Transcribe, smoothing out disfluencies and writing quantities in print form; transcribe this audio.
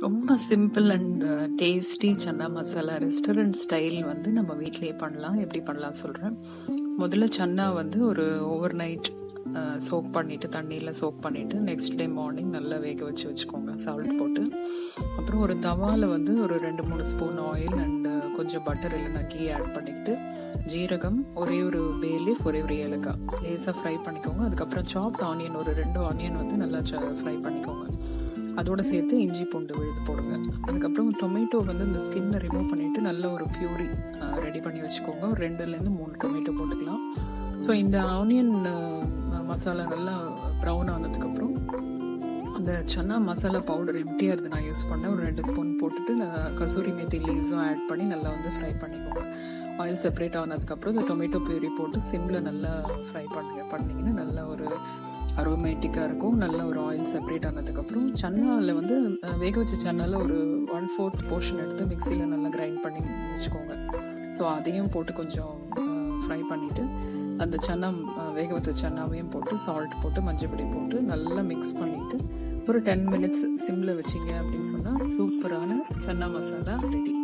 ரொம்ப simple and tasty chana masala restaurant style வந்து நம்ம வீட்டிலேயே பண்ணலாம். எப்படி பண்ணலாம் சொல்கிறேன். முதல்ல சன்னா வந்து ஒரு ஓவர் நைட் சோக் பண்ணிவிட்டு, தண்ணியில் சோக் பண்ணிவிட்டு நெக்ஸ்ட் டே மார்னிங் நல்லா வேக வச்சுக்கோங்க சால்ட் போட்டு. அப்புறம் ஒரு தவாவில் வந்து ஒரு 2-3 ஸ்பூன் ஆயில் அண்ட் கொஞ்சம் பட்டர் இல்லைன்னா கீ ஆட் பண்ணிக்கிட்டு, ஜீரகம், ஒரே ஒரு பே லீஃப், ஒரே ஒரு ஏலக்காய் லேசாக ஃப்ரை பண்ணிக்கோங்க. அதுக்கப்புறம் சாப்ட் ஆனியன், ஒரு 2 ஆனியன் வந்து நல்லா ஃப்ரை பண்ணிக்கோங்க. அதோடு சேர்த்து இஞ்சி பூண்டு விழுது போடுங்க. அதுக்கப்புறம் டொமேட்டோ வந்து இந்த ஸ்கின்னை ரிமூவ் பண்ணிவிட்டு நல்ல ஒரு பியூரி ரெடி பண்ணி வச்சுக்கோங்க. ஒரு 2-3 டொமேட்டோ போட்டுக்கலாம். ஸோ இந்த ஆனியன் மசாலா நல்லா ப்ரௌன் ஆனதுக்கப்புறம் அந்த சன்னா மசாலா பவுடர் எம்டியாக இருந்து நான் யூஸ் பண்ணேன். ஒரு 2 ஸ்பூன் போட்டுட்டு கசூரி மேத்தி லீவ்ஸும் ஆட் பண்ணி நல்லா வந்து ஃப்ரை பண்ணிக்கோங்க. ஆயில் செப்பரேட் ஆனதுக்கப்புறம் இந்த டொமேட்டோ பியூரி போட்டு சிம்மில் நல்லா ஃப்ரை பண்ணிங்கன்னா நல்லா ஒரு அரோமேட்டிக்காக இருக்கும். நல்ல ஒரு ஆயில் செப்பரேட் ஆனதுக்கப்புறம் சன்னாவில் வந்து வேக வச்ச சன்னாவில் ஒரு 1/4 போர்ஷன் எடுத்து மிக்சியில் நல்லா கிரைண்ட் பண்ணி வச்சுக்கோங்க. ஸோ அதையும் போட்டு கொஞ்சம் ஃப்ரை பண்ணிவிட்டு அந்த சன்னா வேக வச்ச சன்னாவையும் போட்டு சால்ட் போட்டு மஞ்சப்பொடி போட்டு நல்லா மிக்ஸ் பண்ணிவிட்டு ஒரு 10 மினிட்ஸ் சிம்மில் வச்சிங்க அப்படின்னு சொன்னால் சூப்பரான சன்னா மசாலா ரெடி.